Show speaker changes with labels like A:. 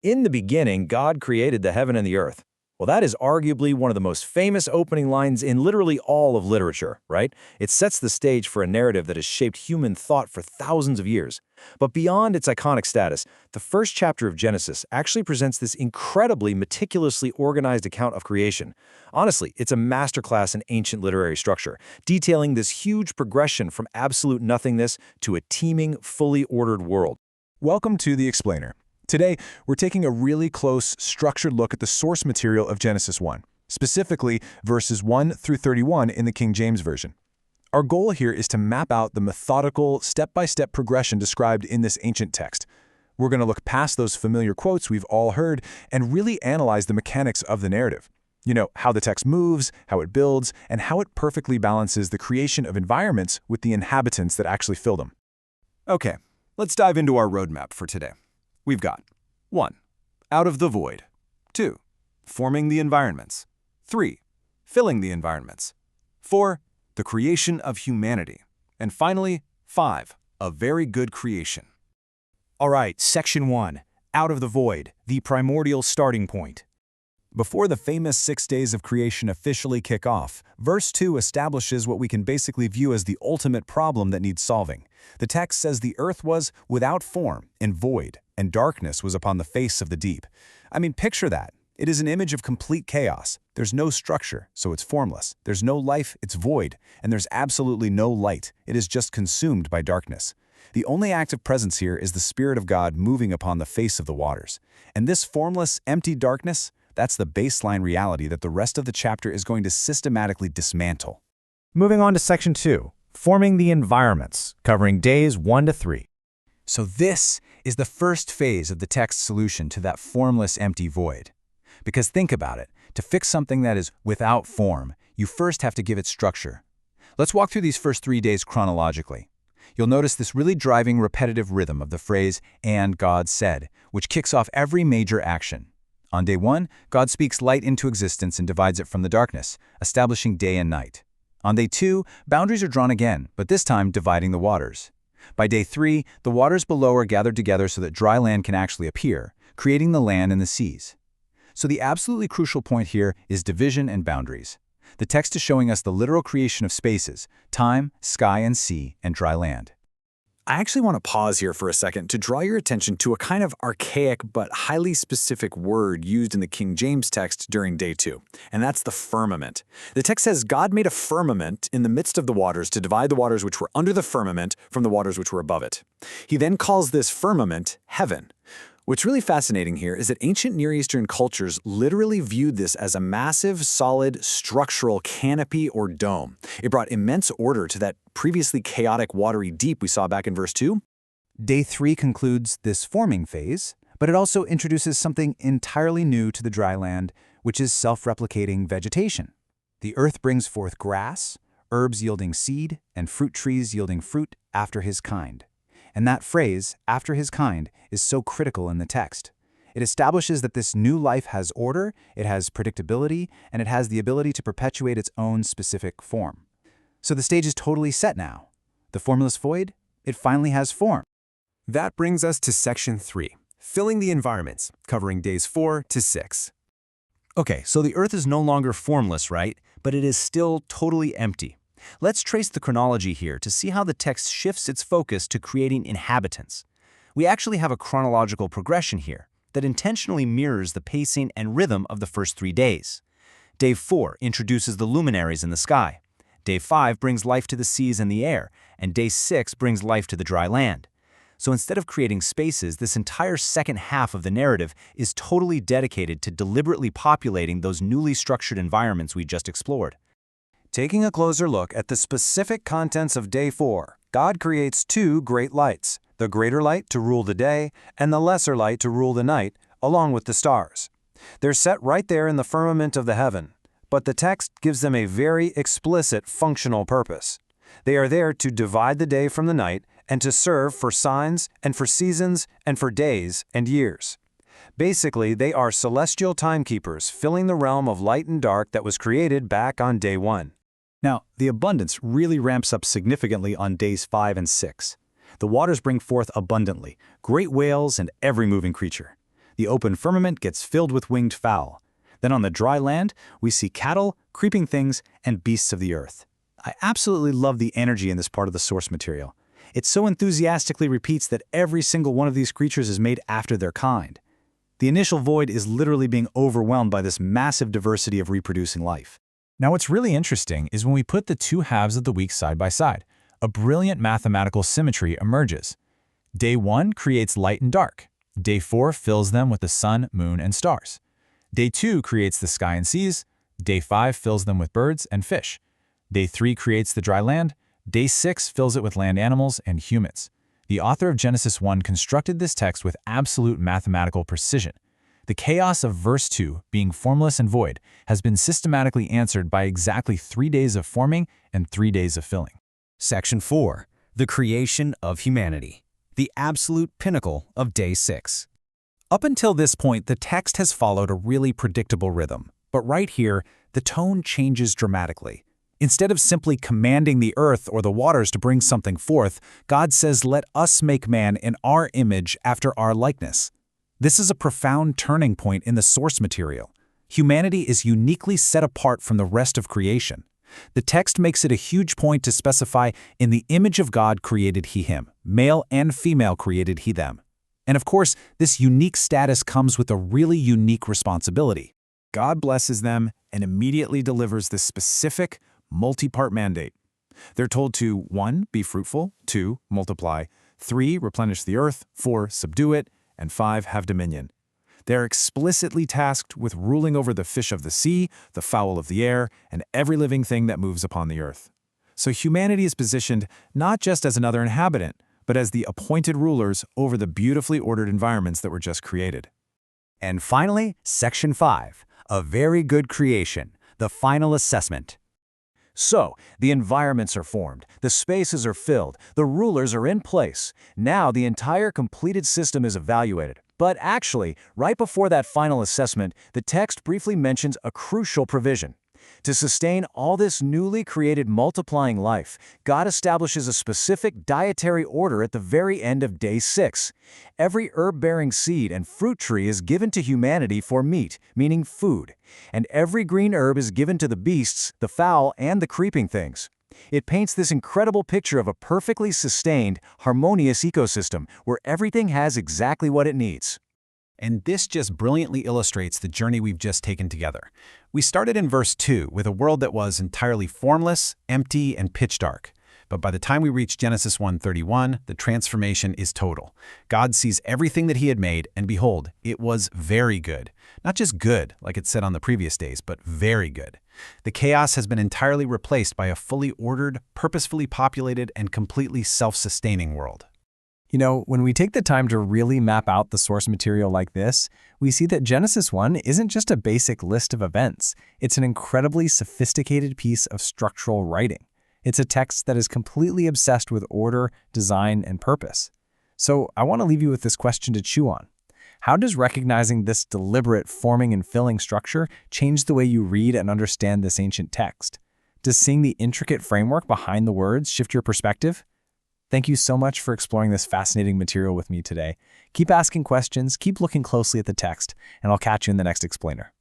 A: In the beginning, God created the heaven and the earth. Well, that is arguably one of the most famous opening lines in literally all of literature, right? It sets the stage for a narrative that has shaped human thought for thousands of years. But beyond its iconic status, the first chapter of Genesis actually presents this incredibly meticulously organized account of creation. Honestly, it's a masterclass in ancient literary structure, detailing this huge progression from absolute nothingness to a teeming, fully ordered world.
B: Welcome to The Explainer. Today, we're taking a really close, structured look at the source material of Genesis 1, specifically verses 1 through 31 in the King James Version. Our goal here is to map out the methodical, step-by-step progression described in this ancient text. We're going to look past those familiar quotes we've all heard and really analyze the mechanics of the narrative. You know, how the text moves, how it builds, and how it perfectly balances the creation of environments with the inhabitants that actually fill them.
C: Okay, let's dive into our roadmap for today. We've got 1. Out of the void. 2. Forming the environments. 3. Filling the environments. 4. The creation of humanity. And finally, 5. A very good creation.
D: All right, Section 1. Out of the void, the primordial starting point. Before the famous 6 days of creation officially kick off, verse 2 establishes what we can basically view as the ultimate problem that needs solving. The text says the earth was without form and void, and darkness was upon the face of the deep. I mean, picture that. It is an image of complete chaos. There's no structure, so it's formless. There's no life, it's void. And there's absolutely no light. It is just consumed by darkness. The only active presence here is the Spirit of God moving upon the face of the waters. And this formless, empty darkness, that's the baseline reality that the rest of the chapter is going to systematically dismantle.
E: Moving on to Section 2, forming the environments, covering days 1 to 3.
D: So this is the first phase of the text's solution to that formless, empty void. Because think about it, to fix something that is without form, you first have to give it structure. Let's walk through these first 3 days chronologically. You'll notice this really driving repetitive rhythm of the phrase, "and God said," which kicks off every major action. On day 1, God speaks light into existence and divides it from the darkness, establishing day and night. On day 2, boundaries are drawn again, but this time dividing the waters. By day 3, the waters below are gathered together so that dry land can actually appear, creating the land and the seas. So the absolutely crucial point here is division and boundaries. The text is showing us the literal creation of spaces, time, sky and sea, and dry land.
C: I actually want to pause here for a second to draw your attention to a kind of archaic but highly specific word used in the King James text during day 2, and that's the firmament. The text says God made a firmament in the midst of the waters to divide the waters which were under the firmament from the waters which were above it. He then calls this firmament heaven. What's really fascinating here is that ancient Near Eastern cultures literally viewed this as a massive, solid, structural canopy or dome. It brought immense order to that previously chaotic, watery deep we saw back in verse 2.
D: Day 3 concludes this forming phase, but it also introduces something entirely new to the dry land, which is self-replicating vegetation. The earth brings forth grass, herbs yielding seed, and fruit trees yielding fruit after his kind. And that phrase, after his kind, is so critical in the text. It establishes that this new life has order, it has predictability, and it has the ability to perpetuate its own specific form. So the stage is totally set now. The formless void, it finally has form.
F: That brings us to Section 3, filling the environments, covering days 4 to 6.
A: Okay, so the earth is no longer formless, right? But it is still totally empty. Let's trace the chronology here to see how the text shifts its focus to creating inhabitants. We actually have a chronological progression here that intentionally mirrors the pacing and rhythm of the first 3 days. Day 4 introduces the luminaries in the sky. Day 5 brings life to the seas and the air, and day 6 brings life to the dry land. So instead of creating spaces, this entire second half of the narrative is totally dedicated to deliberately populating those newly structured environments we just explored.
G: Taking a closer look at the specific contents of day 4, God creates 2 great lights, the greater light to rule the day and the lesser light to rule the night, along with the stars. They're set right there in the firmament of the heaven, but the text gives them a very explicit functional purpose. They are there to divide the day from the night and to serve for signs and for seasons and for days and years. Basically, they are celestial timekeepers filling the realm of light and dark that was created back on day 1.
D: Now, the abundance really ramps up significantly on days 5 and 6. The waters bring forth abundantly, great whales and every moving creature. The open firmament gets filled with winged fowl. Then on the dry land, we see cattle, creeping things, and beasts of the earth. I absolutely love the energy in this part of the source material. It so enthusiastically repeats that every single one of these creatures is made after their kind. The initial void is literally being overwhelmed by this massive diversity of reproducing life.
B: Now what's really interesting is when we put the two halves of the week side by side, a brilliant mathematical symmetry emerges. Day 1 creates light and dark. Day 4 fills them with the sun, moon, and stars. Day 2 creates the sky and seas. Day 5 fills them with birds and fish. Day 3 creates the dry land. Day 6 fills it with land animals and humans. The author of Genesis 1 constructed this text with absolute mathematical precision. The chaos of verse 2, being formless and void, has been systematically answered by exactly 3 days of forming and 3 days of filling.
A: Section 4. The creation of humanity. The absolute pinnacle of Day 6. Up until this point, the text has followed a really predictable rhythm. But right here, the tone changes dramatically. Instead of simply commanding the earth or the waters to bring something forth, God says, "Let us make man in our image after our likeness." This is a profound turning point in the source material. Humanity is uniquely set apart from the rest of creation. The text makes it a huge point to specify, "In the image of God created he him, male and female created he them." And of course, this unique status comes with a really unique responsibility. God blesses them and immediately delivers this specific, multi-part mandate. They're told to 1. Be fruitful, 2. Multiply, 3. Replenish the earth, 4. Subdue it, and 5. Have dominion. They're explicitly tasked with ruling over the fish of the sea, the fowl of the air, and every living thing that moves upon the earth. So humanity is positioned not just as another inhabitant, but as the appointed rulers over the beautifully ordered environments that were just created.
D: And finally, Section 5, a very good creation, the final assessment.
G: So, the environments are formed, the spaces are filled, the rulers are in place. Now the entire completed system is evaluated. But actually, right before that final assessment, the text briefly mentions a crucial provision. To sustain all this newly created multiplying life, God establishes a specific dietary order at the very end of Day 6. Every herb-bearing seed and fruit tree is given to humanity for meat, meaning food, and every green herb is given to the beasts, the fowl, and the creeping things. It paints this incredible picture of a perfectly sustained, harmonious ecosystem where everything has exactly what it needs.
A: And this just brilliantly illustrates the journey we've just taken together. We started in verse 2 with a world that was entirely formless, empty, and pitch dark. But by the time we reach Genesis 1:31, the transformation is total. God sees everything that he had made, and behold, it was very good. Not just good, like it said on the previous days, but very good. The chaos has been entirely replaced by a fully ordered, purposefully populated, and completely self-sustaining world.
E: You know, when we take the time to really map out the source material like this, we see that Genesis 1 isn't just a basic list of events. It's an incredibly sophisticated piece of structural writing. It's a text that is completely obsessed with order, design, and purpose. So I want to leave you with this question to chew on. How does recognizing this deliberate forming and filling structure change the way you read and understand this ancient text? Does seeing the intricate framework behind the words shift your perspective? Thank you so much for exploring this fascinating material with me today. Keep asking questions, keep looking closely at the text, and I'll catch you in the next explainer.